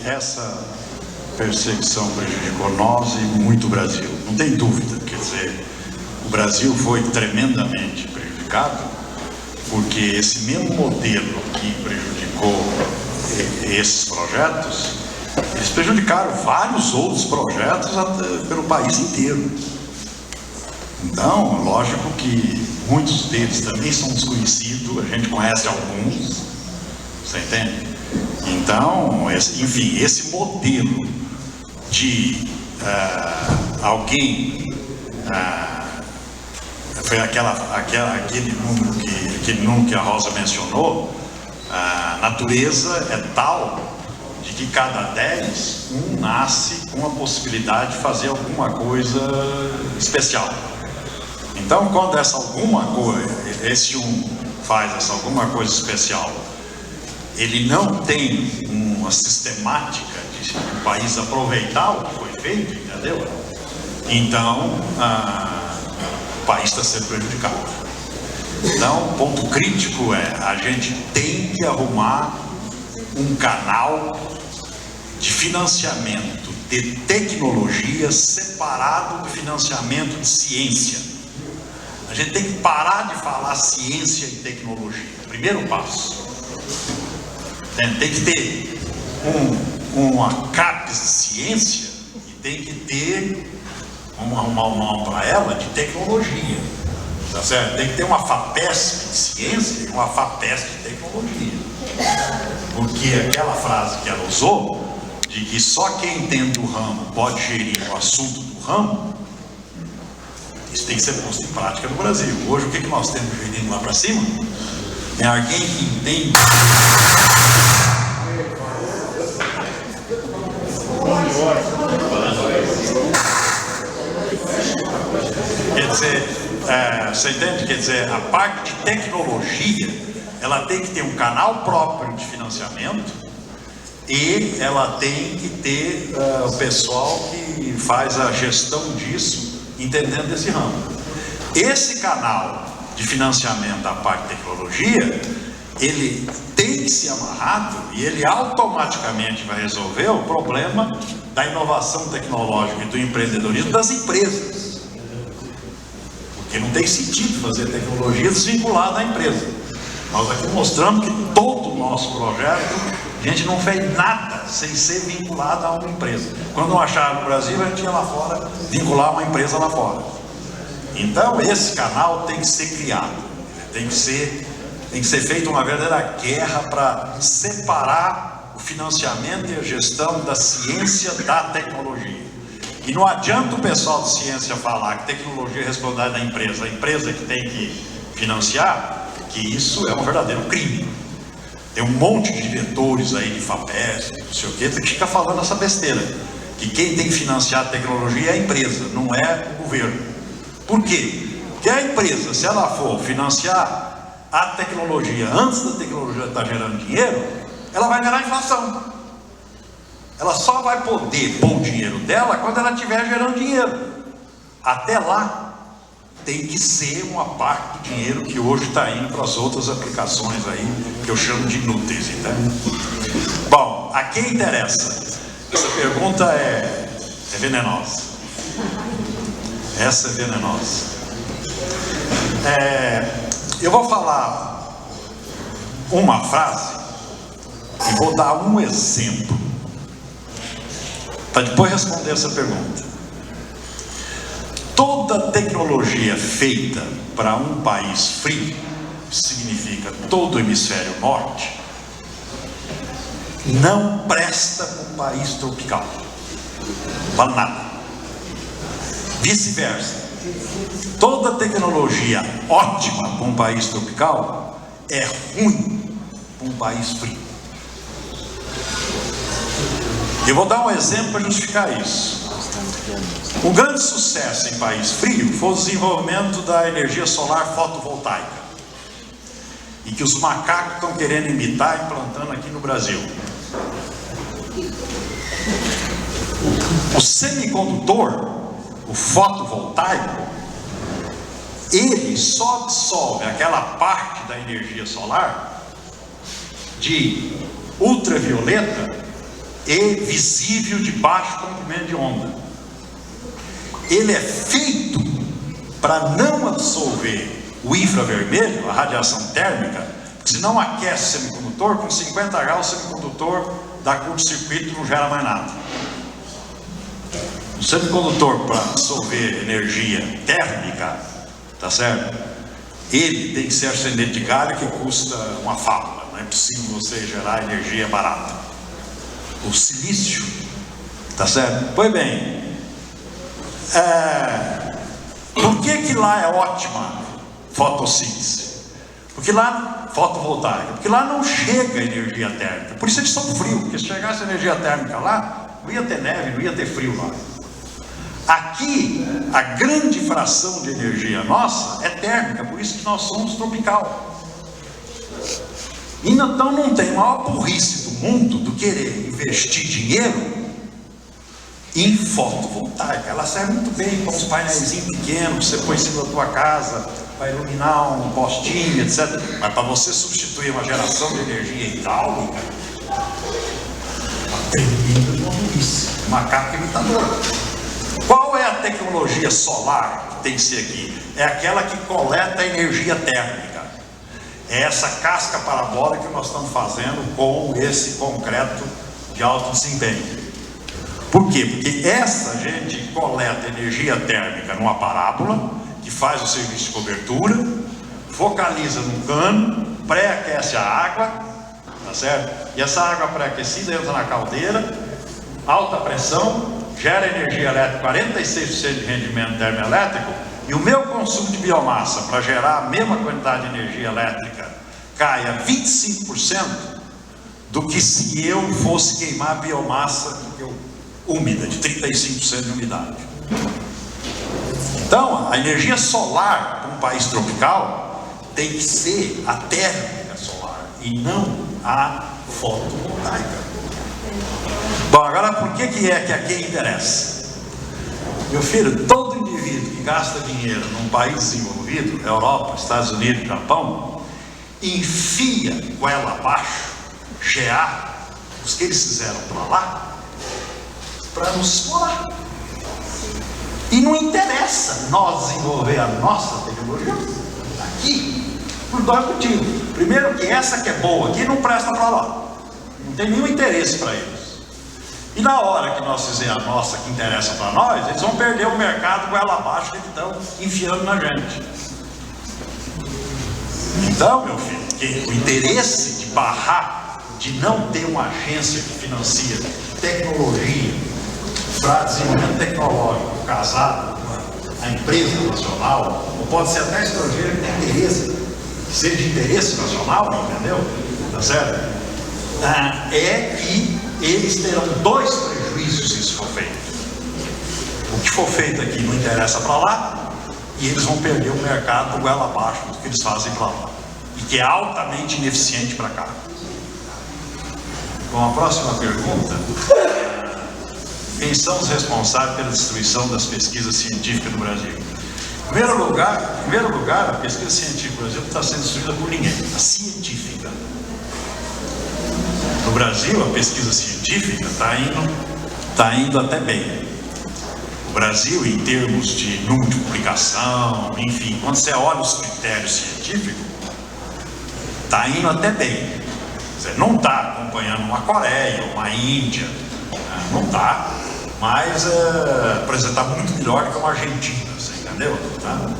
essa perseguição prejudicou nós e muito o Brasil, não tem dúvida. Quer dizer, o Brasil foi tremendamente prejudicado, porque esse mesmo modelo que prejudicou esses projetos, eles prejudicaram vários outros projetos pelo país inteiro. Então, lógico que muitos deles também são desconhecidos, a gente conhece alguns, você entende? Então, enfim, esse modelo de alguém, foi aquele número que a Rosa mencionou, a natureza é tal de que cada 10, um nasce com a possibilidade de fazer alguma coisa especial. Então, quando esse um faz essa alguma coisa especial, ele não tem uma sistemática de o país aproveitar o que foi feito, entendeu? Então, o país está sendo prejudicado. Então, o ponto crítico é, a gente tem que arrumar um canal de financiamento de tecnologia separado do financiamento de ciência. A gente tem que parar de falar ciência e tecnologia. Primeiro passo. Tem que ter uma CAPES de ciência e tem que ter uma para ela de tecnologia. Tá certo? Tem que ter uma FAPESP de ciência e uma FAPESP de tecnologia. Porque aquela frase que ela usou, de que só quem entende o ramo pode gerir o assunto do ramo, isso tem que ser posto em prática no Brasil. Hoje, o que nós temos gerindo lá para cima? É alguém que entende. Quer dizer, você entende? Quer dizer, a parte de tecnologia, ela tem que ter um canal próprio de financiamento e ela tem que ter o pessoal que faz a gestão disso, entendendo desse ramo. Esse canal de financiamento da parte de tecnologia, ele tem que ser amarrado e ele automaticamente vai resolver o problema da inovação tecnológica e do empreendedorismo das empresas. Porque não tem sentido fazer tecnologia desvinculada da empresa. Nós aqui mostramos que todo o nosso projeto, a gente não fez nada sem ser vinculado a uma empresa. Quando não acharam no Brasil, a gente ia lá fora vincular uma empresa lá fora. Então esse canal tem que ser criado, tem que ser feita uma verdadeira guerra para separar o financiamento e a gestão da ciência da tecnologia. E não adianta o pessoal de ciência falar que tecnologia é responsabilidade da empresa, a empresa que tem que financiar, que isso é um verdadeiro crime. Tem um monte de diretores aí de FAPESP, não sei o que fica falando essa besteira, que quem tem que financiar a tecnologia é a empresa, não é o governo. Por quê? Porque a empresa, se ela for financiar a tecnologia antes da tecnologia estar gerando dinheiro, ela vai gerar inflação. Ela só vai poder pôr o dinheiro dela quando ela estiver gerando dinheiro. Até lá, tem que ser uma parte do dinheiro que hoje está indo para as outras aplicações aí, que eu chamo de inúteis, entende? Bom, a quem interessa? Essa pergunta é venenosa. Essa é venenosa. Eu vou falar uma frase e vou dar um exemplo para depois responder essa pergunta. Toda tecnologia feita para um país frio, que significa todo o hemisfério norte, não presta para um país tropical. Não vale nada. Vice-versa. Toda tecnologia ótima para um país tropical é ruim para um país frio. Eu vou dar um exemplo para justificar isso. Um grande sucesso em país frio foi o desenvolvimento da energia solar fotovoltaica, e que os macacos estão querendo imitar e implantando aqui no Brasil. O semicondutor, o fotovoltaico, ele só absorve aquela parte da energia solar de ultravioleta e visível de baixo comprimento de onda. Ele é feito para não absorver o infravermelho, a radiação térmica, porque senão aquece o semicondutor. Com 50 graus o semicondutor dá curto-circuito e não gera mais nada. O semicondutor, para absorver energia térmica, tá certo? Ele tem que ser arsênio de galho, que custa uma fábula. Não é possível você gerar energia barata. O silício, tá certo? Pois bem, por que lá é ótima fotossíntese? Porque lá, fotovoltaica, porque lá não chega energia térmica. Por isso eles são frios, porque se chegasse energia térmica lá, não ia ter neve, não ia ter frio lá. Aqui, a grande fração de energia nossa é térmica, por isso que nós somos tropical. E então não tem maior burrice do mundo do querer investir dinheiro em fotovoltaica. Ela serve muito bem para uns painéis pequenos, você põe em cima da tua casa, para iluminar um postinho, etc. Mas para você substituir uma geração de energia hidráulica, uma tremenda burrice, macaco imitador. Qual é a tecnologia solar que tem que ser aqui? É aquela que coleta energia térmica. É essa casca parabólica que nós estamos fazendo com esse concreto de alto desempenho. Por quê? Porque essa a gente coleta energia térmica numa parábola, que faz o serviço de cobertura, focaliza num cano, pré-aquece a água, tá certo? E essa água pré-aquecida entra na caldeira, alta pressão, gera energia elétrica, 46% de rendimento termoelétrico, e o meu consumo de biomassa para gerar a mesma quantidade de energia elétrica cai a 25% do que se eu fosse queimar a biomassa úmida, de 35% de umidade. Então, a energia solar para um país tropical tem que ser a térmica solar e não a fotovoltaica. Bom, agora por que é que aqui interessa? Meu filho, todo indivíduo que gasta dinheiro num país desenvolvido, Europa, Estados Unidos, Japão, enfia goela abaixo, GA, os que eles fizeram para lá, para nos explorar. E não interessa nós desenvolver a nossa tecnologia aqui, por dois motivos. Primeiro, que essa que é boa aqui não presta para lá, não tem nenhum interesse para eles. E na hora que nós fizermos a nossa que interessa para nós, eles vão perder o mercado com ela abaixo que eles estão enfiando na gente. Então, meu filho, que o interesse de barrar, de não ter uma agência que financia tecnologia para desenvolvimento tecnológico casado com a empresa nacional, ou pode ser até estrangeira que tem interesse, que seja de interesse nacional, entendeu? Tá certo? É que eles terão dois prejuízos se isso for feito. O que for feito aqui não interessa para lá, e eles vão perder o mercado goela abaixo do que eles fazem para lá, e que é altamente ineficiente para cá. Bom, a próxima pergunta: quem são os responsáveis pela destruição das pesquisas científicas no Brasil? Em primeiro lugar, a pesquisa científica no Brasil não está sendo destruída por ninguém, a científica. No Brasil, a pesquisa científica está indo até bem. O Brasil, em termos de número de publicação, enfim, quando você olha os critérios científicos, está indo até bem. Você não está acompanhando uma Coreia, uma Índia, não está, mas, por exemplo, está muito melhor que uma Argentina, você entendeu? Tá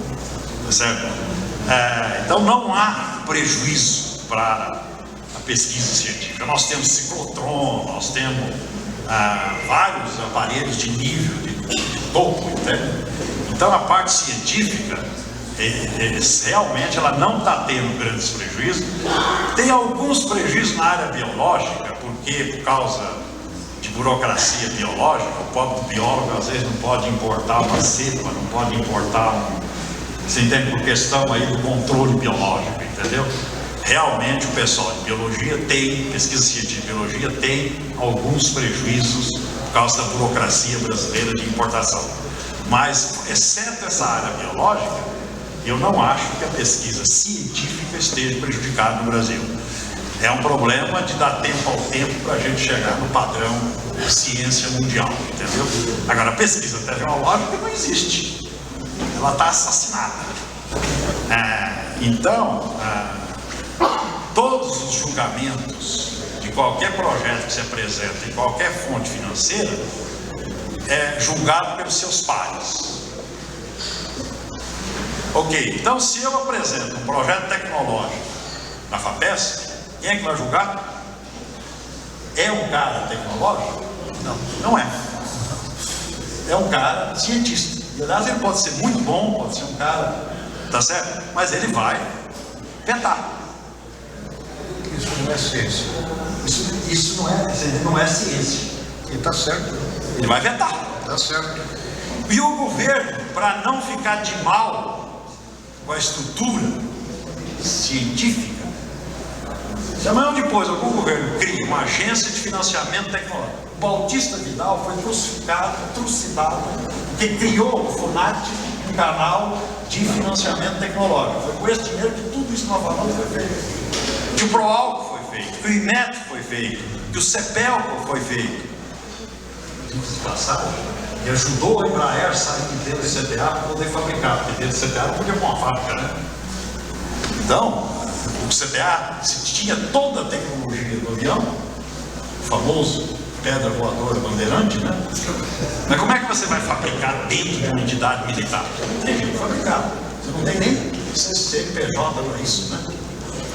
certo? Então não há prejuízo para a pesquisa científica. Nós temos ciclotron, nós temos vários aparelhos de nível, de topo, entende? Então a parte científica, realmente ela não está tendo grandes prejuízos. Tem alguns prejuízos na área biológica, porque por causa de burocracia biológica, o pobre biólogo às vezes não pode importar uma cepa, não pode importar você entende? Por questão aí do controle biológico, entendeu? Realmente o pessoal de biologia tem, pesquisa científica de biologia tem alguns prejuízos por causa da burocracia brasileira de importação. Mas, exceto essa área biológica, eu não acho que a pesquisa científica esteja prejudicada no Brasil. É um problema de dar tempo ao tempo para a gente chegar no padrão ciência mundial, entendeu? Agora, a pesquisa tecnológica não existe. Ela está assassinada. Então, todos os julgamentos de qualquer projeto que se apresenta em qualquer fonte financeira é julgado pelos seus pares. Ok, então se eu apresento um projeto tecnológico na FAPESP, quem é que vai julgar? É um cara tecnológico? Não, não é. É um cara cientista. E aliás, ele pode ser muito bom, pode ser um cara, tá certo? Mas ele vai vetar. Isso não é ciência. Isso não é ciência. E está certo. Ele vai vetar. Está certo. E o governo, para não ficar de mal com a estrutura científica, se amanhã ou depois algum governo cria uma agência de financiamento tecnológico, o Bautista Vidal foi crucificado, trucidado, porque criou o FUNAT, um canal de financiamento tecnológico. Foi com esse dinheiro que tudo isso que nós falamos foi feito. Que o PROALCO foi feito, que o INET foi feito, que o CEPELCO foi feito. De passagem, e ajudou a Embraer a sair de dentro do CTA para poder fabricar, porque dentro do CTA não podia pôr uma fábrica, né? Então, o CTA, se tinha toda a tecnologia do avião, o famoso pedra voadora bandeirante, né? Mas como é que você vai fabricar dentro de uma entidade militar? Não tem jeito de fabricar. Você não tem nem CNPJ para isso, né?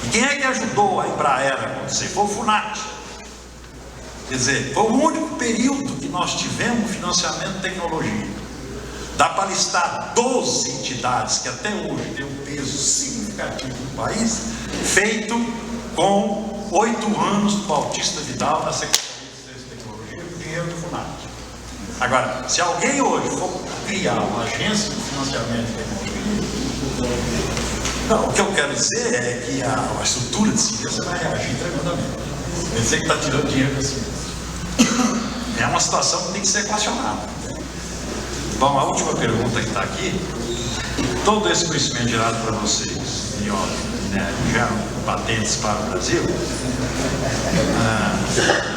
E quem é que ajudou a Embraer a acontecer? Foi o FUNAT. Quer dizer, foi o único período que nós tivemos financiamento de tecnologia. Dá para listar 12 entidades que até hoje têm um peso significativo no país, feito com 8 anos do Bautista Vidal na Secretaria de Ciência e Tecnologia, com dinheiro do FUNAT. Agora, se alguém hoje for criar uma agência de financiamento de tecnologia, não, o que eu quero dizer é que a estrutura de ciência vai reagir tremendamente. Quer dizer que está tirando dinheiro da ciência. É uma situação que tem que ser equacionada. Bom, a última pergunta que está aqui. Todo esse conhecimento gerado para vocês, e ó, né, já patentes para o Brasil,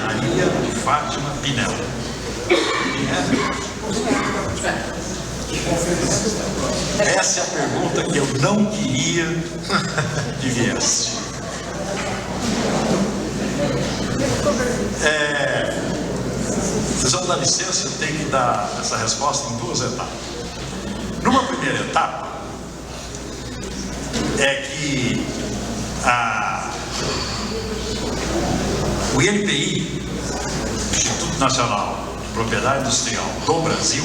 Maria de Fátima Pinel. Essa é a pergunta que eu não queria que viesse. Vocês vão dar licença, eu tenho que dar essa resposta em 2 etapas. Numa primeira etapa, é que o INPI, Instituto Nacional de Propriedade Industrial do Brasil,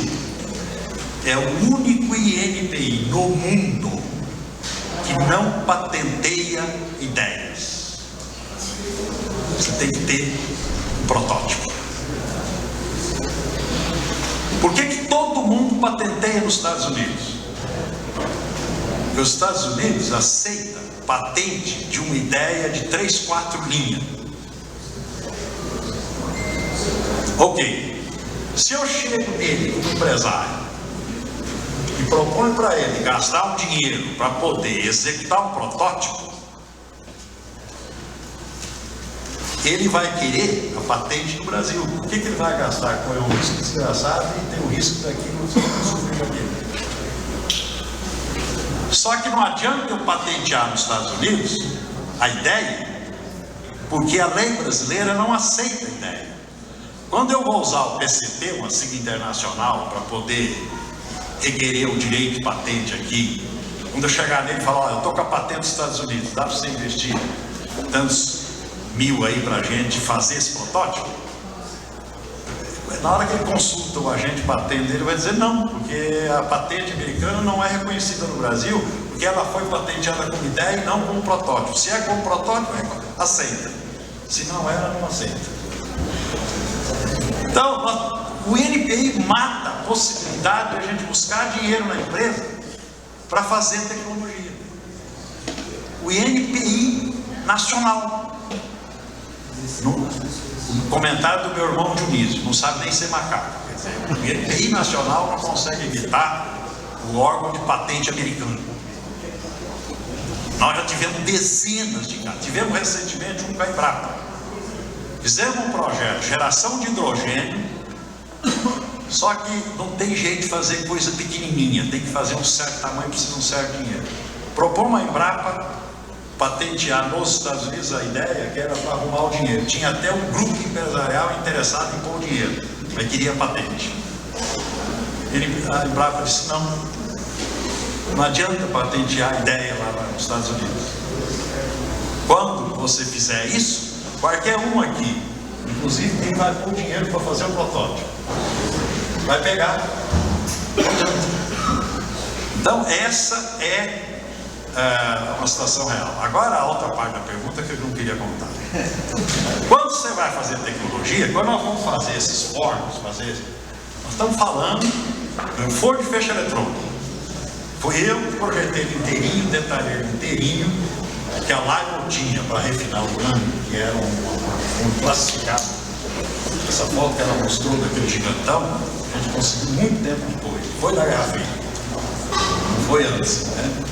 é o único INPI no mundo que não patenteia ideias. Você tem que ter um protótipo. Por que todo mundo patenteia nos Estados Unidos? Porque os Estados Unidos aceitam patente de uma ideia de 3, 4 linhas. Ok. Se eu chego nele como empresário e proponho para ele gastar um dinheiro para poder executar um protótipo, ele vai querer a patente no Brasil. O que ele vai gastar? Com o risco desgraçado e tem o risco daquilo que sofreu aqui. Só que não adianta eu patentear nos Estados Unidos a ideia, porque a lei brasileira não aceita a ideia. Quando eu vou usar o PCT, uma sigla internacional, para poder requerer o direito de patente aqui, quando eu chegar nele e falar, olha, eu estou com a patente dos Estados Unidos, dá para você investir tantos mil aí para a gente fazer esse protótipo? Na hora que ele consulta o agente de patente, ele vai dizer não, porque a patente americana não é reconhecida no Brasil, porque ela foi patenteada como ideia e não como protótipo. Se é como protótipo, aceita. Se não é, ela não aceita. Então, o INPI mata a possibilidade de a gente buscar dinheiro na empresa para fazer tecnologia. O INPI nacional. No comentário do meu irmão Dionísio, não sabe nem ser macaco. Quer dizer, o INPI nacional não consegue evitar o órgão de patente americano. Nós já tivemos dezenas de casos. Tivemos recentemente um com a Embrapa. Fizemos um projeto, geração de hidrogênio, só que não tem jeito de fazer coisa pequenininha, tem que fazer um certo tamanho, precisa de um certo dinheiro. Propomos a Embrapa patentear nos Estados Unidos a ideia que era para arrumar o dinheiro. Tinha até um grupo empresarial interessado em pôr o dinheiro, mas queria patente. A Embrapa disse: não adianta patentear a ideia lá nos Estados Unidos. Quando você fizer isso, qualquer um aqui, inclusive quem vai pôr dinheiro para fazer o protótipo, vai pegar. Então essa é uma situação real. Agora a outra parte da pergunta que eu não queria contar. Quando você vai fazer tecnologia, quando nós vamos fazer esses fornos, nós estamos falando de um forno de feixe eletrônico. Foi eu que projetei ele inteirinho, detalhei ele inteirinho, que a Laigo tinha para refinar o urânio, que era um classificado. Essa foto que ela mostrou daquele gigantão, a gente conseguiu muito tempo depois. Foi da Guerra Fria, não foi antes, né?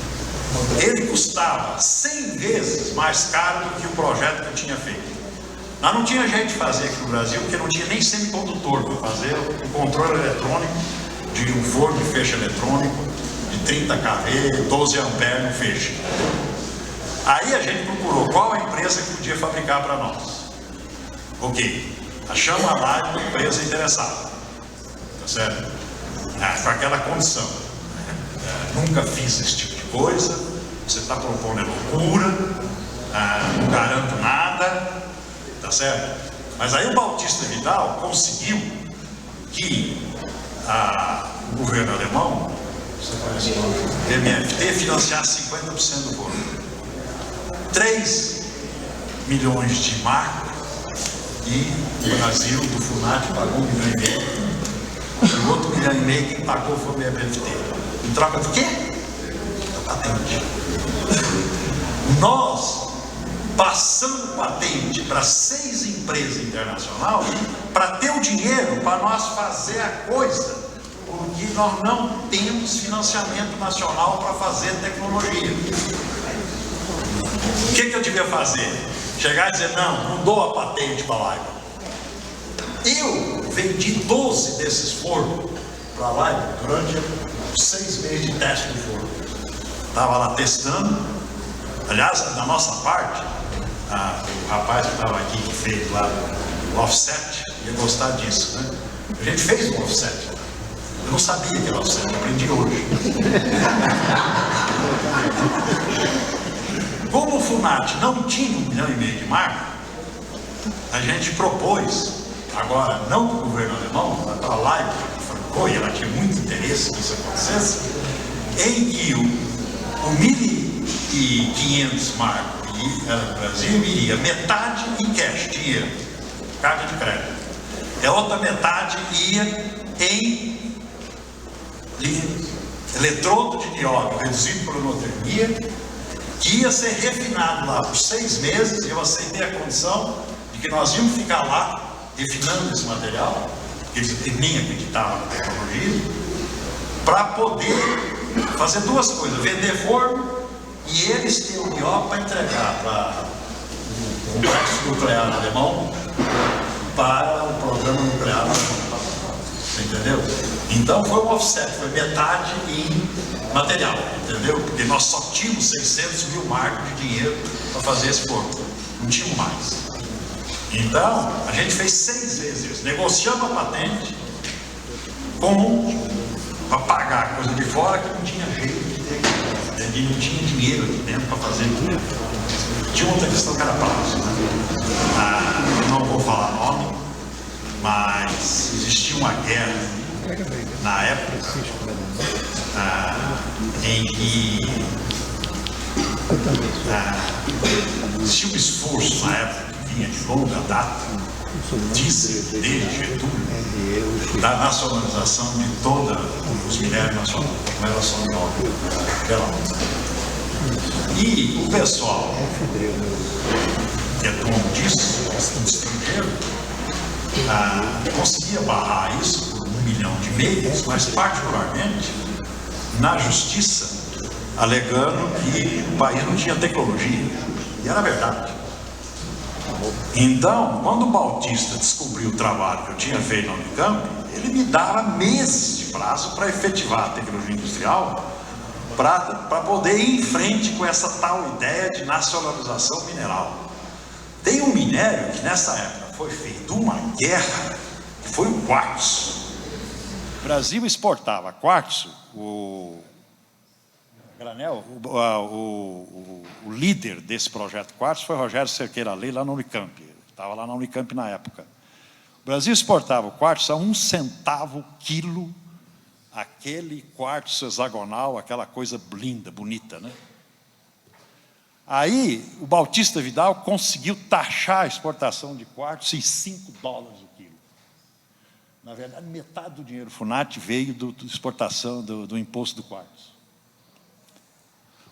Ele custava 100 vezes mais caro do que o projeto que eu tinha feito. Nós não tinha jeito de fazer aqui no Brasil, porque não tinha nem semicondutor para fazer o controle eletrônico de um forno de feixe eletrônico de 30 kV, 12 amperes no feixe. Aí a gente procurou qual a empresa que podia fabricar para nós. Ok, achamos a Laigo, uma empresa interessada, tá certo? Com aquela condição. Nunca fiz esse tipo de coisa, você está propondo é loucura, não garanto nada, tá certo? Mas aí o Bautista Vidal conseguiu que o governo alemão, você conhece o nome, MFT, financiasse 50% do forno. 3 milhões de marcos, e o Brasil, do FUNAT, pagou 1,5 milhão. E o outro 1,5 milhão quem pagou foi o MFT. Em troca de quê? Da patente. Nós passamos patente para 6 empresas internacionais para ter o dinheiro para nós fazer a coisa, porque nós não temos financiamento nacional para fazer tecnologia. O que eu devia fazer? Chegar e dizer: não dou a patente para a Laigo. Eu vendi 12 desses fornos para a Laigo durante 6 meses de teste do forno. Estava lá testando. Aliás, da nossa parte, o rapaz que estava aqui, que fez lá o offset, ia gostar disso, né? A gente fez um offset. Eu não sabia que era offset, eu aprendi hoje. Como o FUNAT não tinha 1,5 milhão de marca, a gente propôs, agora não para o governo alemão, mas para a Laigo, e ela tinha muito interesse que isso acontecesse, em que o 1.500 marcos que era do Brasil iria metade em cash, dinheiro, carta de crédito, e a outra metade ia em eletrodo de nióbio reduzido por homotermia, que ia ser refinado lá por 6 meses. E eu aceitei a condição de que nós íamos ficar lá refinando esse material, que eles nem acreditavam na tecnologia, para poder fazer 2 coisas: vender forno e eles terem o nióbio para entregar para o complexo nuclear alemão, para o programa nuclear alemão. Você entendeu? Então foi um offset, foi metade em material, entendeu? Porque nós só tínhamos 600 mil marcos de dinheiro para fazer esse forno, não tínhamos mais. Então a gente fez 6 vezes isso, negociamos a patente para pagar coisa de fora que não tinha jeito de ter, e não tinha dinheiro aqui dentro para fazer tudo. Tinha outra questão que era prazo, né? Não vou falar nome, mas existia uma guerra na época em que existia um esforço na época que vinha de longa data, disse desde Getúlio, da nacionalização de todos os minérios nacionais, não era só nióbio, e o pessoal que é dono disso, do estrangeiro, conseguia barrar isso por 1,5 milhão, mas particularmente na justiça alegando que o país não tinha tecnologia. E era verdade. Então, quando o Bautista descobriu o trabalho que eu tinha feito na Unicamp, ele me dava meses de prazo para efetivar a tecnologia industrial, para poder ir em frente com essa tal ideia de nacionalização mineral. Tem um minério que nessa época foi feita uma guerra, que foi o quartzo. O Brasil exportava quartzo, o líder desse projeto quartzo foi Rogério Cerqueira Lei, lá na Unicamp. Estava lá na Unicamp na época. O Brasil exportava o quartzo a 1 centavo quilo, aquele quartzo hexagonal, aquela coisa linda, bonita, né? Aí, o Bautista Vidal conseguiu taxar a exportação de quartzo em $5 o quilo. Na verdade, metade do dinheiro FUNAT veio da exportação, do imposto do quartzo.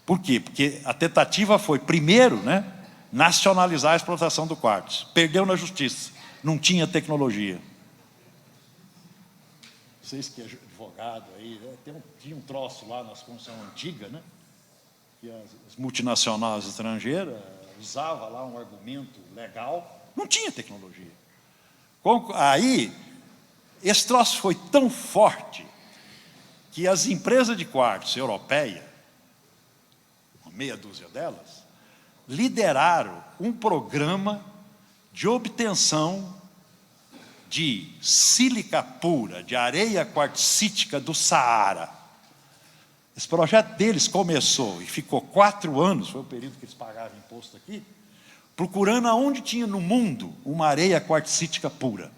Por quê? Porque a tentativa foi, primeiro, né, nacionalizar a exploração do quartzo. Perdeu na justiça, não tinha tecnologia. Vocês que é advogado aí, né, tinha um troço lá na Constituição Antiga, né, que as multinacionais estrangeiras usavam lá um argumento legal, não tinha tecnologia. Aí, esse troço foi tão forte que as empresas de quartzo europeias, uma meia dúzia delas, lideraram um programa de obtenção de sílica pura, de areia quartzítica do Saara. Esse projeto deles começou e ficou 4 anos, foi o período que eles pagavam imposto aqui, procurando aonde tinha no mundo uma areia quartzítica pura.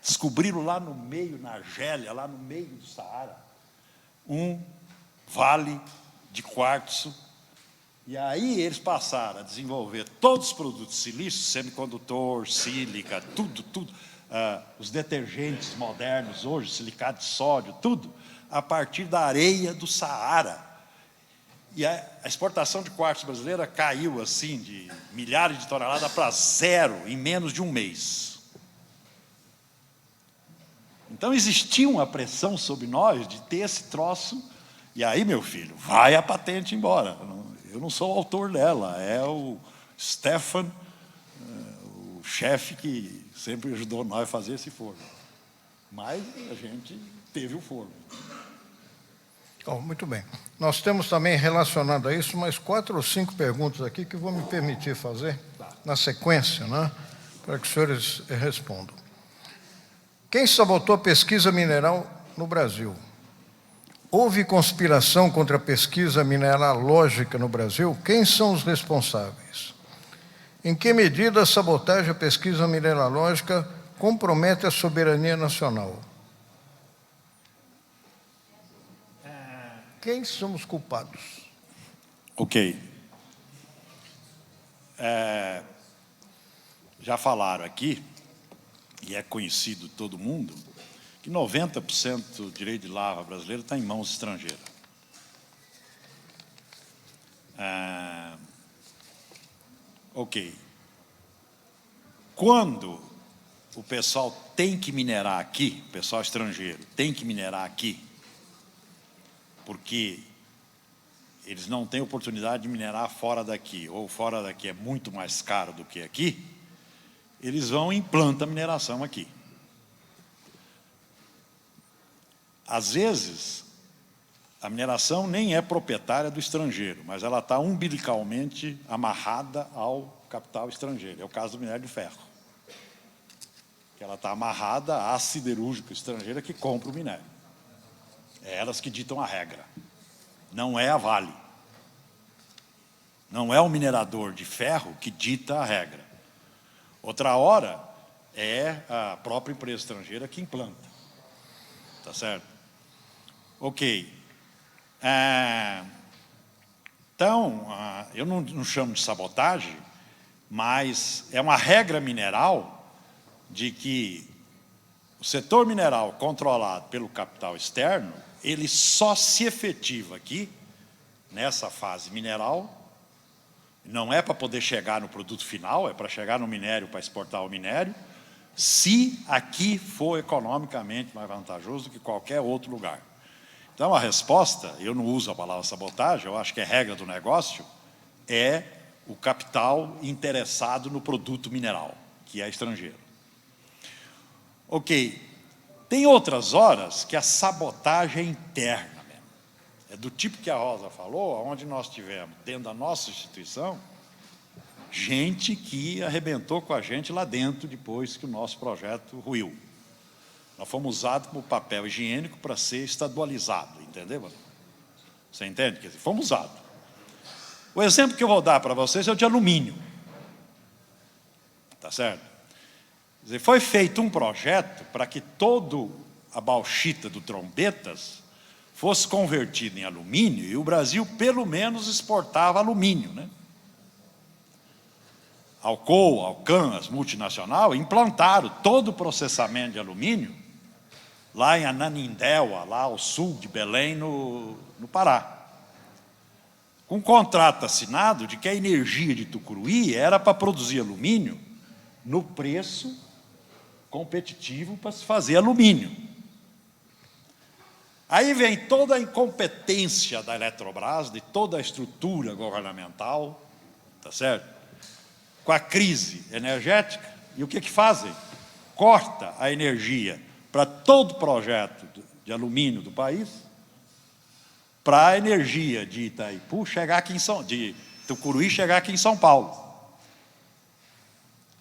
Descobriram lá no meio, na Argélia, lá no meio do Saara, um vale de quartzo. E aí eles passaram a desenvolver todos os produtos silícios, semicondutor, sílica, tudo, os detergentes modernos hoje, silicato de sódio, tudo, a partir da areia do Saara. E a exportação de quartzo brasileira caiu assim de milhares de toneladas para 0 em menos de um mês. Então existia uma pressão sobre nós de ter esse troço. E aí, meu filho, vai a patente embora. Eu não sou o autor dela, é o Stefan, o chefe que sempre ajudou nós a fazer esse forno. Mas a gente teve o forno. Oh, muito bem. Nós temos também relacionado a isso mais 4 ou 5 perguntas aqui que vou me permitir fazer na sequência, né, para que os senhores respondam. Quem sabotou a pesquisa mineral no Brasil? Houve conspiração contra a pesquisa mineralógica no Brasil? Quem são os responsáveis? Em que medida a sabotagem à pesquisa mineralógica compromete a soberania nacional? Quem são os culpados? Ok. Já falaram aqui, e é conhecido de todo mundo, que 90% do direito de lavra brasileiro está em mãos estrangeiras. Ok. Quando o pessoal tem que minerar aqui, o pessoal estrangeiro tem que minerar aqui, porque eles não têm oportunidade de minerar fora daqui, ou fora daqui é muito mais caro do que aqui, eles vão e implantam a mineração aqui. Às vezes, a mineração nem é proprietária do estrangeiro, mas ela está umbilicalmente amarrada ao capital estrangeiro. É o caso do minério de ferro. Que ela está amarrada à siderúrgica estrangeira que compra o minério. É elas que ditam a regra. Não é a Vale. Não é o minerador de ferro que dita a regra. Outra hora é a própria empresa estrangeira que implanta. Tá certo? Ok. Então, eu não chamo de sabotagem, mas é uma regra mineral de que o setor mineral controlado pelo capital externo, ele só se efetiva aqui, nessa fase mineral, não é para poder chegar no produto final, é para chegar no minério, para exportar o minério, se aqui for economicamente mais vantajoso do que qualquer outro lugar. Então, a resposta, eu não uso a palavra sabotagem, eu acho que é regra do negócio, é o capital interessado no produto mineral, que é estrangeiro. Ok, tem outras horas que a sabotagem é interna mesmo. É do tipo que a Rosa falou, onde nós tivemos, dentro da nossa instituição, gente que arrebentou com a gente lá dentro depois que o nosso projeto ruiu. Nós fomos usados como papel higiênico para ser estadualizado, entendeu? Você entende? Quer dizer, fomos usados. O exemplo que eu vou dar para vocês é o de alumínio. Tá certo? Quer dizer, foi feito um projeto para que toda a bauxita do Trombetas fosse convertida em alumínio, e o Brasil, pelo menos, exportava alumínio, né? Alcoa, Alcan, as multinacionais, implantaram todo o processamento de alumínio lá em Ananindeua, lá ao sul de Belém, no Pará. Com um contrato assinado de que a energia de Tucuruí era para produzir alumínio no preço competitivo para se fazer alumínio. Aí vem toda a incompetência da Eletrobras, de toda a estrutura governamental, tá certo? Com a crise energética, e o que fazem? Corta a energia para todo projeto de alumínio do país, para a energia de Itaipu chegar aqui de Tucuruí chegar aqui em São Paulo.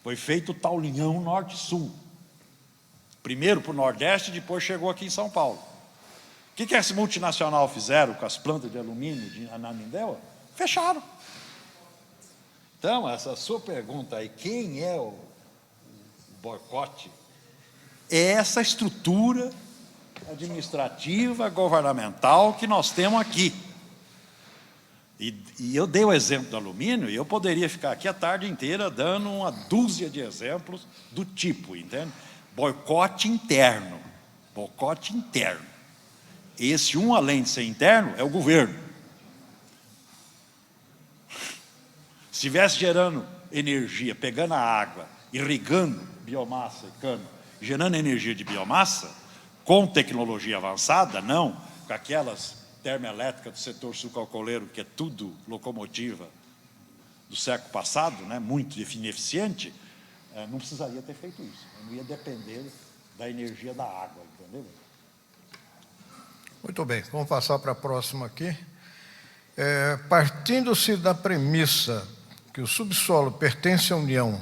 Foi feito o tal linhão norte-sul. Primeiro para o Nordeste, depois chegou aqui em São Paulo. O que essa multinacional fizeram com as plantas de alumínio de Ananindeua? Fecharam. Então, essa sua pergunta aí, quem é o boicote? É essa estrutura administrativa, governamental que nós temos aqui. E eu dei o exemplo do alumínio, e eu poderia ficar aqui a tarde inteira dando uma dúzia de exemplos do tipo, entende? Boicote interno. Boicote interno. Esse além de ser interno, é o governo. Se estivesse gerando energia, pegando a água, irrigando biomassa e cana, gerando energia de biomassa, com tecnologia avançada, não, com aquelas termoelétricas do setor sucalcooleiro, que é tudo locomotiva do século passado, né, muito ineficiente, não precisaria ter feito isso. Não ia depender da energia da água, entendeu? Muito bem, vamos passar para a próxima aqui. Partindo-se da premissa que o subsolo pertence à União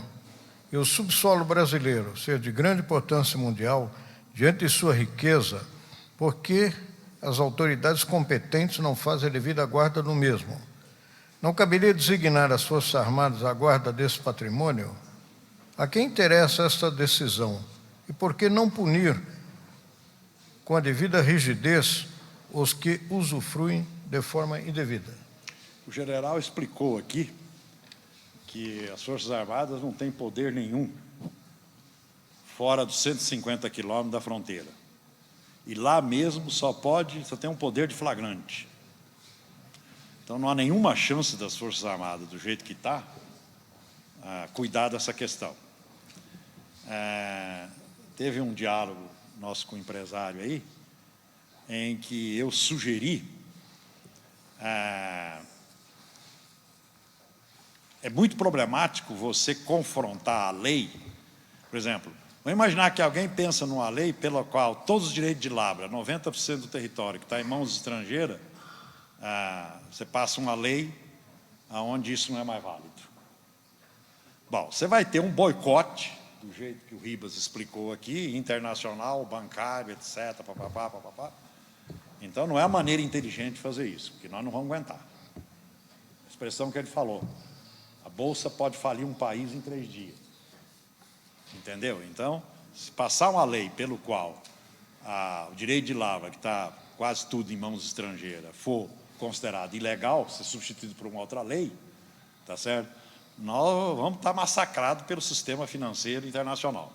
e o subsolo brasileiro ser de grande importância mundial, diante de sua riqueza, por que as autoridades competentes não fazem a devida guarda do mesmo? Não caberia designar as Forças Armadas à guarda desse patrimônio? A quem interessa esta decisão? E por que não punir com a devida rigidez os que usufruem de forma indevida? O general explicou aqui que as Forças Armadas não têm poder nenhum fora dos 150 quilômetros da fronteira. E lá mesmo só tem um poder de flagrante. Então não há nenhuma chance das Forças Armadas, do jeito que está, cuidar dessa questão. Teve um diálogo nosso com o empresário aí, em que eu sugeri, é muito problemático você confrontar a lei. Por exemplo, vamos imaginar que alguém pensa numa lei pela qual todos os direitos de lavra, 90% do território que está em mãos estrangeiras, você passa uma lei onde isso não é mais válido. Bom, você vai ter um boicote, do jeito que o Ribas explicou aqui, internacional, bancário, etc. Papapá, papapá. Então, não é a maneira inteligente de fazer isso, porque nós não vamos aguentar. A expressão que ele falou, a Bolsa pode falir um país em 3 dias. Entendeu? Então, se passar uma lei pelo qual o direito de lavra, que está quase tudo em mãos estrangeiras, for considerado ilegal, ser substituído por uma outra lei, tá certo? Nós vamos estar massacrados pelo sistema financeiro internacional.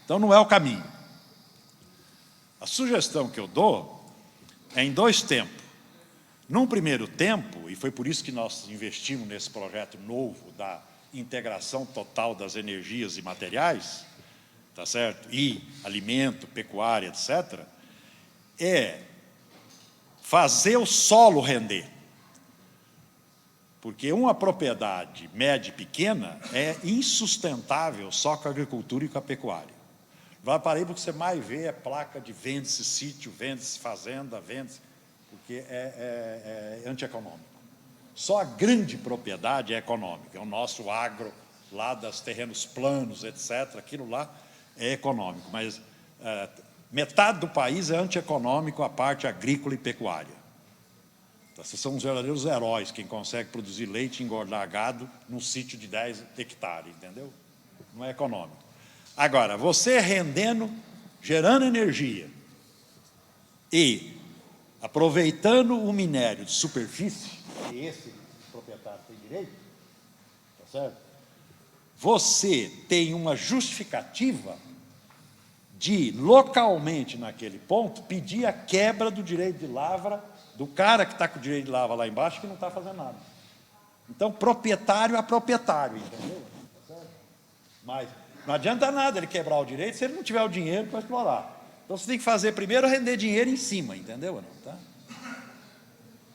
Então, não é o caminho. A sugestão que eu dou é em 2 tempos. Num primeiro tempo, e foi por isso que nós investimos nesse projeto novo da integração total das energias e materiais, tá certo? E alimento, pecuária, etc., fazer o solo render. Porque uma propriedade média e pequena é insustentável só com a agricultura e com a pecuária. Vai para aí, porque você mais vê é placa de vende-se sítio, vende-se fazenda, vende-se, porque é antieconômico. Só a grande propriedade é econômica, é o nosso agro, lá dos terrenos planos, etc., aquilo lá é econômico, mas metade do país é antieconômico, a parte agrícola e pecuária. Esses são os verdadeiros heróis, quem consegue produzir leite e engordar gado num sítio de 10 hectares, entendeu? Não é econômico. Agora, você rendendo, gerando energia e aproveitando o minério de superfície, que esse proprietário tem direito, tá certo? Você tem uma justificativa de, localmente naquele ponto, pedir a quebra do direito de lavra do cara que está com o direito de lavra lá embaixo, que não está fazendo nada. Então, proprietário a proprietário, entendeu? Mas não adianta nada ele quebrar o direito se ele não tiver o dinheiro para explorar. Então, você tem que fazer primeiro render dinheiro em cima, entendeu? Tá?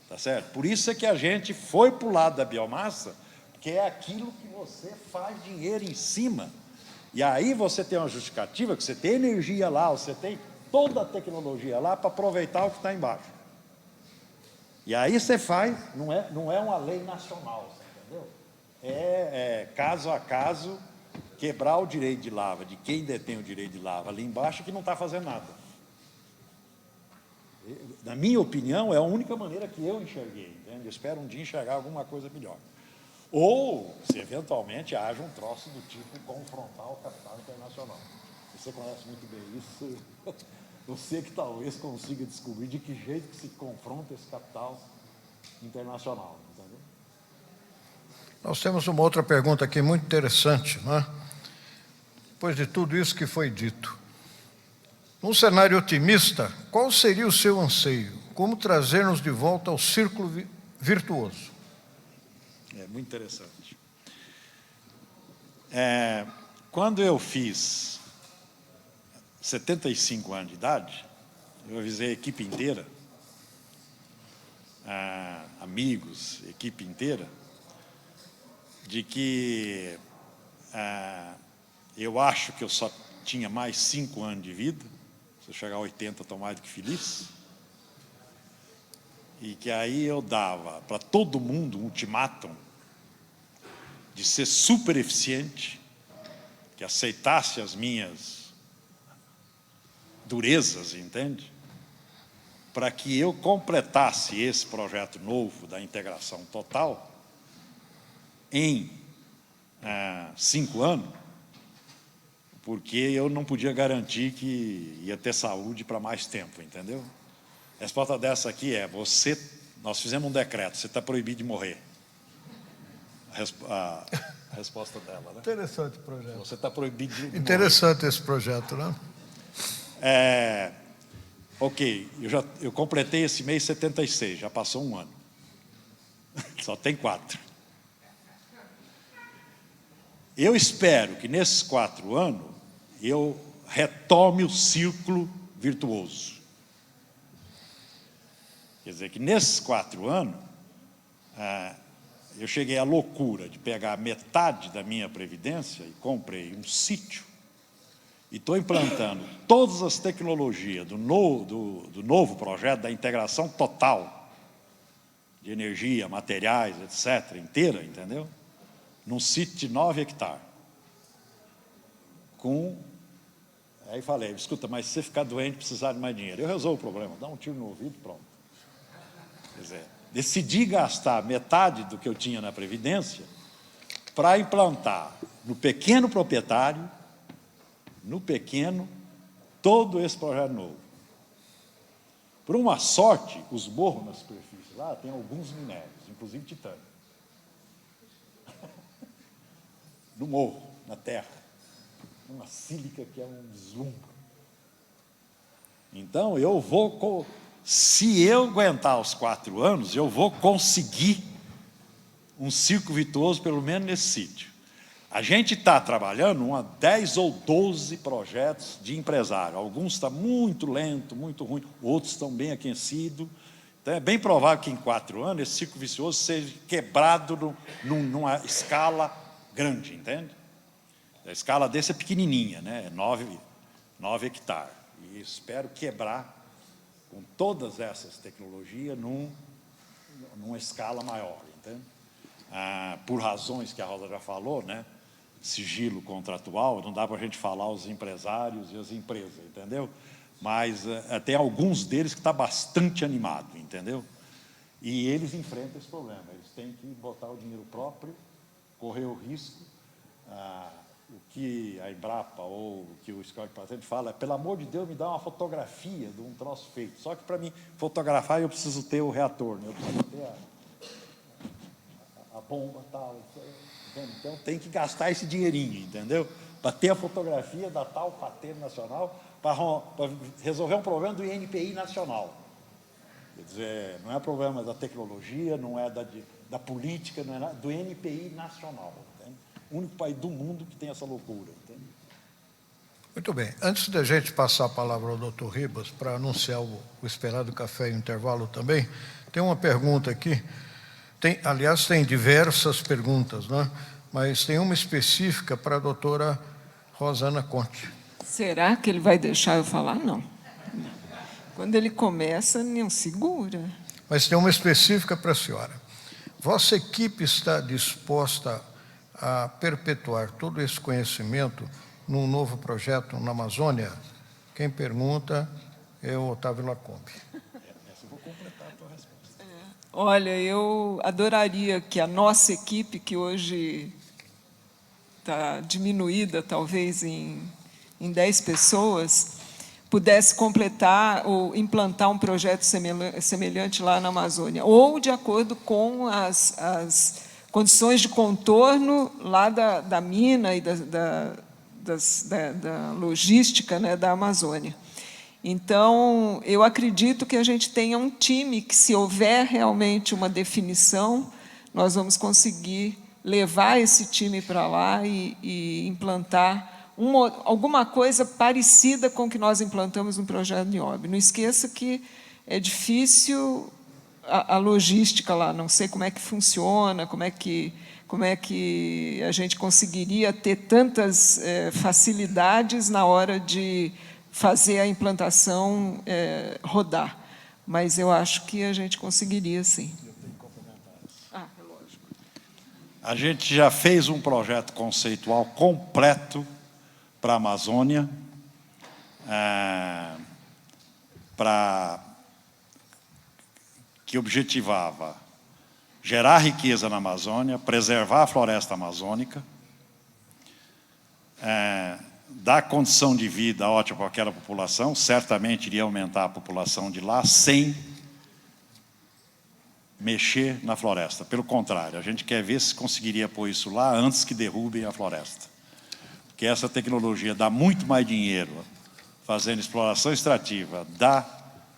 Tá certo? Por isso é que a gente foi para o lado da biomassa, que é aquilo que você faz dinheiro em cima. E aí você tem uma justificativa, que você tem energia lá, você tem toda a tecnologia lá para aproveitar o que está embaixo. E aí você faz, não é uma lei nacional, entendeu? É caso a caso, quebrar o direito de lavra de quem detém o direito de lavra ali embaixo, que não está fazendo nada. Na minha opinião, é a única maneira que eu enxerguei, entende? Eu espero um dia enxergar alguma coisa melhor. Ou, se eventualmente haja um troço do tipo confrontar o capital internacional. Você conhece muito bem isso. Você que talvez consiga descobrir de que jeito que se confronta esse capital internacional. Entendeu? Nós temos uma outra pergunta aqui muito interessante, não é? Depois de tudo isso que foi dito, num cenário otimista, qual seria o seu anseio? Como trazer-nos de volta ao círculo virtuoso? É muito interessante. Quando eu fiz 75 anos de idade, eu avisei a equipe inteira, amigos, equipe inteira, de que eu acho que eu só tinha mais 5 anos de vida, se eu chegar a 80 estou mais do que feliz, e que aí eu dava para todo mundo um ultimátum de ser super eficiente, que aceitasse as minhas durezas, entende? Para que eu completasse esse projeto novo da integração total em 5 anos, porque eu não podia garantir que ia ter saúde para mais tempo, entendeu? A resposta dessa aqui é: nós fizemos um decreto, você está proibido de morrer. A resposta dela, né? Interessante o projeto. Você está proibido de morrer. Interessante esse projeto, né? Ok, eu completei esse mês 76, já passou um ano. Só tem 4. Eu espero que nesses 4 anos eu retome o círculo virtuoso. Quer dizer que nesses 4 anos eu cheguei à loucura de pegar metade da minha previdência e comprei um sítio e estou implantando todas as tecnologias do novo projeto da integração total de energia, materiais, etc., inteira, entendeu? Num sítio de 9 hectares. Aí falei: escuta, mas se você ficar doente, precisar de mais dinheiro, eu resolvo o problema, dá um tiro no ouvido, pronto. Quer dizer, decidi gastar metade do que eu tinha na Previdência para implantar no pequeno proprietário, todo esse projeto novo. Por uma sorte, os morros na superfície lá tem alguns minérios, inclusive titânio. No morro, na terra. Uma sílica que é um deslumbre. Então, se eu aguentar os 4 anos, eu vou conseguir um círculo virtuoso, pelo menos nesse sítio. A gente está trabalhando 10 ou 12 projetos de empresário. Alguns estão muito lento, muito ruim, outros estão bem aquecidos, Então, é bem provável que em 4 anos esse ciclo vicioso seja quebrado numa escala grande, entende? A escala desse é pequenininha, né? 9 hectares. E espero quebrar com todas essas tecnologias numa escala maior, entende? Por razões que a Rosa já falou, né? Sigilo contratual, não dá para a gente falar os empresários e as empresas, entendeu? Mas tem alguns deles que estão bastante animados, entendeu? E eles enfrentam esse problema, eles têm que botar o dinheiro próprio, correr o risco. O que a Embrapa ou o que o Scott Patente fala é, pelo amor de Deus, me dá uma fotografia de um troço feito. Só que para mim fotografar eu preciso ter o reator, né? Eu preciso ter a bomba tal. Então tem que gastar esse dinheirinho, entendeu? Para ter a fotografia da tal patente nacional, para resolver um problema do INPI nacional. Quer dizer, não é problema da tecnologia, não é da política, não é nada, do INPI nacional. Entende? O único país do mundo que tem essa loucura. Entende? Muito bem. Antes da gente passar a palavra ao doutor Ribas para anunciar o esperado café e o intervalo também, tem uma pergunta aqui. Aliás, tem diversas perguntas, né? Mas tem uma específica para a doutora Rosana Conte. Será que ele vai deixar eu falar? Não. Quando ele começa, não segura. Mas tem uma específica para a senhora. Vossa equipe está disposta a perpetuar todo esse conhecimento num novo projeto na Amazônia? Quem pergunta é o Otávio Lacombe. Essa eu vou completar a tua resposta. Olha, eu adoraria que a nossa equipe, que hoje está diminuída, talvez em 10 pessoas, pudesse completar ou implantar um projeto semelhante lá na Amazônia, ou de acordo com as condições de contorno lá da mina e da logística, né, da Amazônia. Então, eu acredito que a gente tenha um time que, se houver realmente uma definição, nós vamos conseguir levar esse time para lá e implantar alguma coisa parecida com o que nós implantamos no projeto Nióbio. Não esqueça que é difícil a logística lá, não sei como é que funciona, como é que a gente conseguiria ter tantas facilidades na hora de fazer a implantação rodar. Mas eu acho que a gente conseguiria, sim. Eu tenho que complementar isso. É lógico. A gente já fez um projeto conceitual completo para a Amazônia, que objetivava gerar riqueza na Amazônia, preservar a floresta amazônica, dar condição de vida ótima para aquela população, certamente iria aumentar a população de lá, sem mexer na floresta. Pelo contrário, a gente quer ver se conseguiria pôr isso lá antes que derrubem a floresta. Porque essa tecnologia dá muito mais dinheiro fazendo exploração extrativa da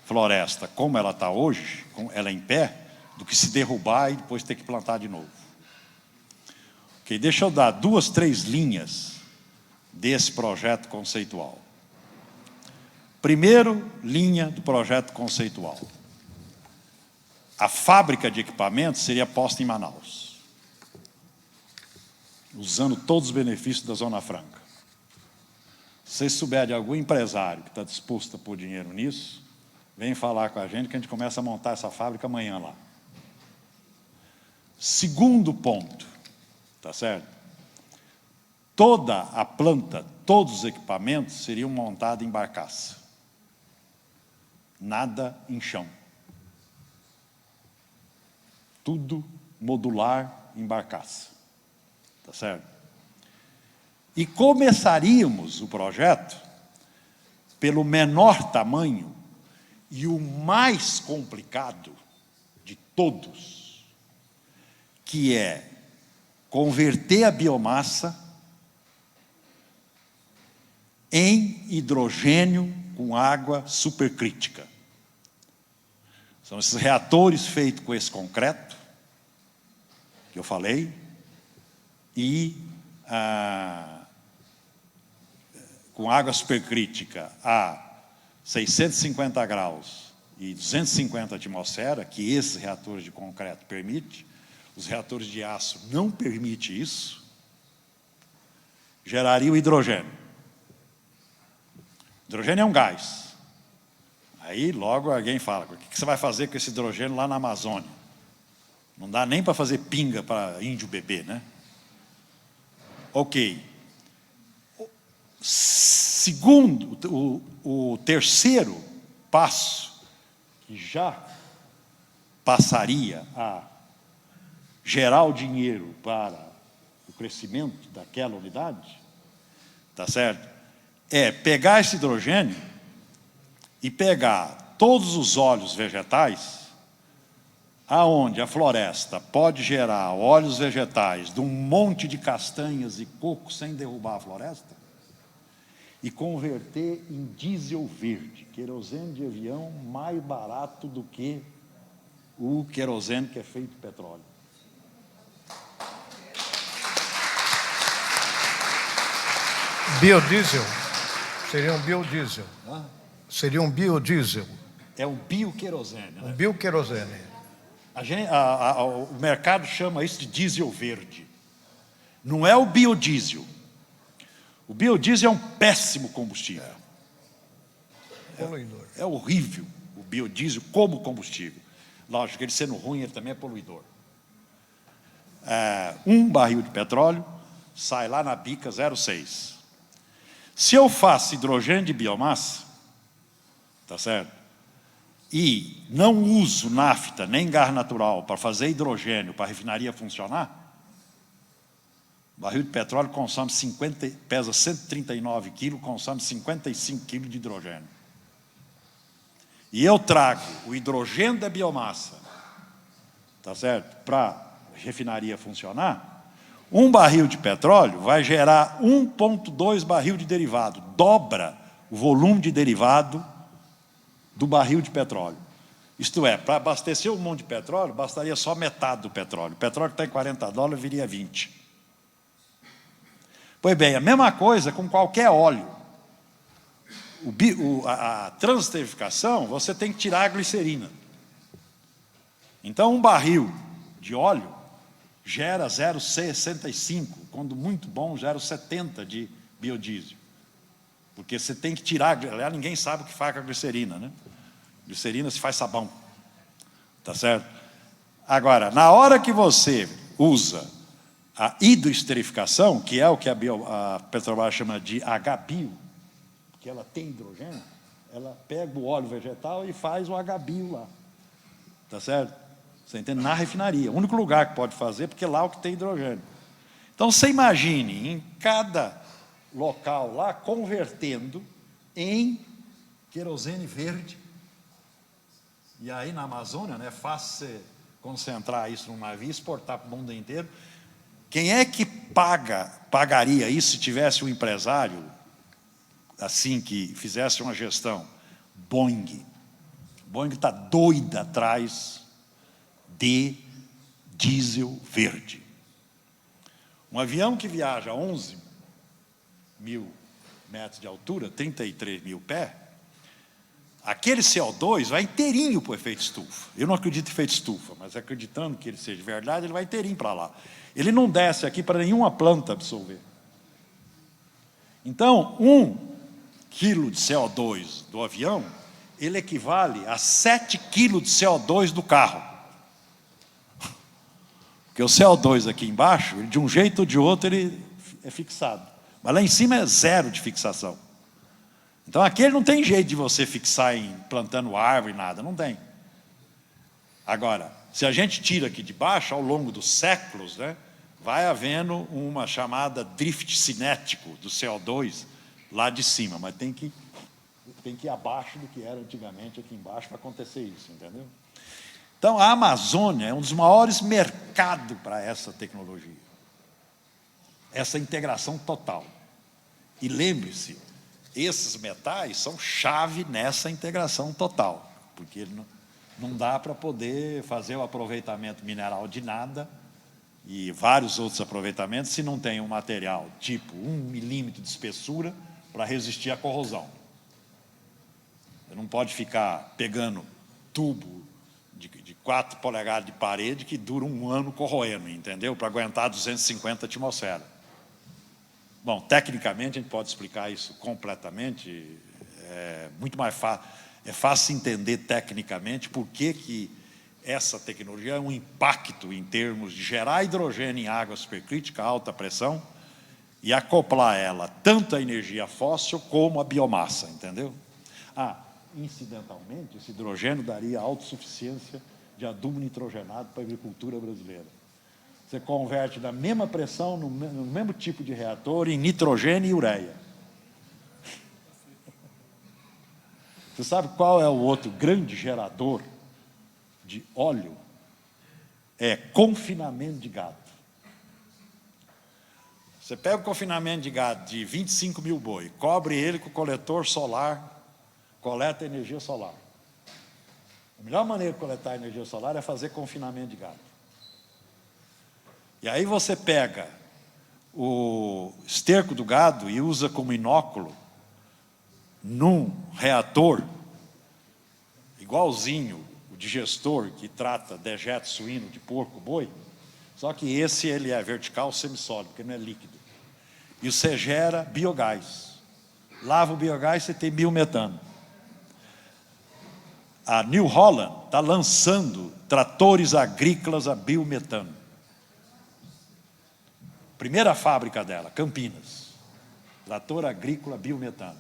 floresta como ela está hoje, como ela é em pé, do que se derrubar e depois ter que plantar de novo. Okay, deixa eu dar 2, 3 linhas desse projeto conceitual. Primeiro, linha do projeto conceitual. A fábrica de equipamentos seria posta em Manaus, usando todos os benefícios da Zona Franca. Se vocês souberem de algum empresário que está disposto a pôr dinheiro nisso, vem falar com a gente que a gente começa a montar essa fábrica amanhã lá. Segundo ponto, tá certo? Toda a planta, todos os equipamentos seriam montados em barcaça. Nada em chão. Tudo modular em barcaça. Tá certo? E começaríamos o projeto pelo menor tamanho e o mais complicado de todos, que é converter a biomassa em hidrogênio com água supercrítica. São esses reatores feitos com esse concreto, que eu falei, e com água supercrítica a 650 graus e 250 atmosfera, que esses reatores de concreto permitem, os reatores de aço não permitem isso, geraria o hidrogênio. Hidrogênio é um gás. Aí logo alguém fala, o que você vai fazer com esse hidrogênio lá na Amazônia? Não dá nem para fazer pinga para índio beber, né? Ok. Segundo, o terceiro passo, que já passaria a gerar o dinheiro para o crescimento daquela unidade, tá certo? É pegar esse hidrogênio e pegar todos os óleos vegetais, aonde a floresta pode gerar óleos vegetais de um monte de castanhas e coco sem derrubar a floresta, e converter em diesel verde, querosene de avião mais barato do que o querosene que é feito de petróleo. Biodiesel. Seria um biodiesel. Seria um biodiesel. É um bioquerosene, né? Um bioquerosene. O mercado chama isso de diesel verde. Não é o biodiesel. O biodiesel é um péssimo combustível. Poluidor. É horrível o biodiesel como combustível. Lógico que ele sendo ruim, ele também é poluidor. Um barril de petróleo sai lá na bica 0,6. Se eu faço hidrogênio de biomassa, tá certo? E não uso nafta nem gás natural para fazer hidrogênio para a refinaria funcionar, o barril de petróleo consome pesa 139 quilos, consome 55 quilos de hidrogênio. E eu trago o hidrogênio da biomassa, tá certo? Para a refinaria funcionar, um barril de petróleo vai gerar 1,2 barril de derivado, dobra o volume de derivado do barril de petróleo. Isto é, para abastecer um monte de petróleo, bastaria só metade do petróleo. O petróleo que está em $40, viria 20. Pois bem, a mesma coisa com qualquer óleo. A transesterificação, você tem que tirar a glicerina. Então, um barril de óleo gera 0,65, quando muito bom, 0,70 de biodiesel. Porque você tem que tirar, aliás, ninguém sabe o que faz com a glicerina, né? Glicerina se faz sabão, tá certo? Agora, na hora que você usa a hidroesterificação, que é o que a Petrobras chama de H-bio, que ela tem hidrogênio, ela pega o óleo vegetal e faz o H-bio lá, tá certo? Você entende? Na refinaria, o único lugar que pode fazer, porque lá é o que tem hidrogênio. Então, você imagine, em cada local lá, convertendo em querosene verde. E aí, na Amazônia, né, é fácil você concentrar isso num navio e exportar para o mundo inteiro. Quem é que pagaria isso se tivesse um empresário, assim, que fizesse uma gestão? Boeing. Boeing está doida atrás de diesel verde. Um avião que viaja a 11 mil metros de altura, 33 mil pés, aquele CO2 vai inteirinho para o efeito estufa. Eu não acredito em efeito estufa, mas acreditando que ele seja verdade, ele vai inteirinho para lá. Ele não desce aqui para nenhuma planta absorver. Então, 1 quilo de CO2 do avião, ele equivale a 7 quilos de CO2 do carro. Porque o CO2 aqui embaixo, de um jeito ou de outro, ele é fixado. Mas lá em cima é zero de fixação. Então, aquele não tem jeito de você fixar em plantando árvore, nada, não tem. Agora, se a gente tira aqui de baixo, ao longo dos séculos, né, vai havendo uma chamada drift cinético do CO2 lá de cima, mas tem que ir abaixo do que era antigamente aqui embaixo para acontecer isso, entendeu? Então, a Amazônia é um dos maiores mercados para essa tecnologia. Essa integração total. E lembre-se, esses metais são chave nessa integração total, porque não dá para poder fazer o aproveitamento mineral de nada e vários outros aproveitamentos se não tem um material tipo 1 milímetro de espessura para resistir à corrosão. Você não pode ficar pegando tubo de 4 polegadas de parede que dura 1 ano corroendo, entendeu? Para aguentar 250 atmosferas. Bom, tecnicamente a gente pode explicar isso completamente, é muito mais fácil, é fácil entender tecnicamente por que essa tecnologia é um impacto em termos de gerar hidrogênio em água supercrítica, alta pressão, e acoplar ela tanto à energia fóssil como à biomassa, entendeu? Incidentalmente, esse hidrogênio daria autossuficiência de adubo nitrogenado para a agricultura brasileira. Você converte na mesma pressão, no mesmo tipo de reator, em nitrogênio e ureia. Você sabe qual é o outro grande gerador de óleo? É confinamento de gado. Você pega o confinamento de gado de 25 mil boi, cobre ele com coletor solar, coleta energia solar. A melhor maneira de coletar energia solar é fazer confinamento de gado. E aí você pega o esterco do gado e usa como inóculo num reator, igualzinho o digestor que trata dejeto suíno de porco, boi, só que esse ele é vertical semissólido, porque não é líquido. E você gera biogás. Lava o biogás, você tem biometano. A New Holland está lançando tratores agrícolas a biometano. Primeira fábrica dela, Campinas. Trator agrícola biometano.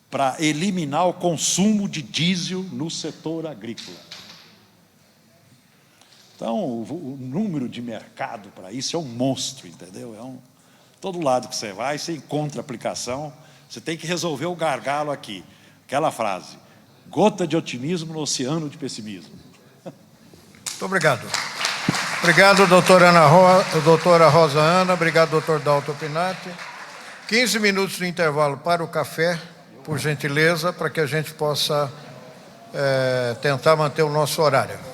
Para eliminar o consumo de diesel no setor agrícola. Então, o número de mercado para isso é um monstro, entendeu? Todo lado que você vai, você encontra aplicação. Você tem que resolver o gargalo aqui. Aquela frase, gota de otimismo no oceano de pessimismo. Muito obrigado. Obrigado, doutora Rosa Ana. Obrigado, doutor Dalton Pinatti. 15 minutos de intervalo para o café, por gentileza, para que a gente possa tentar manter o nosso horário.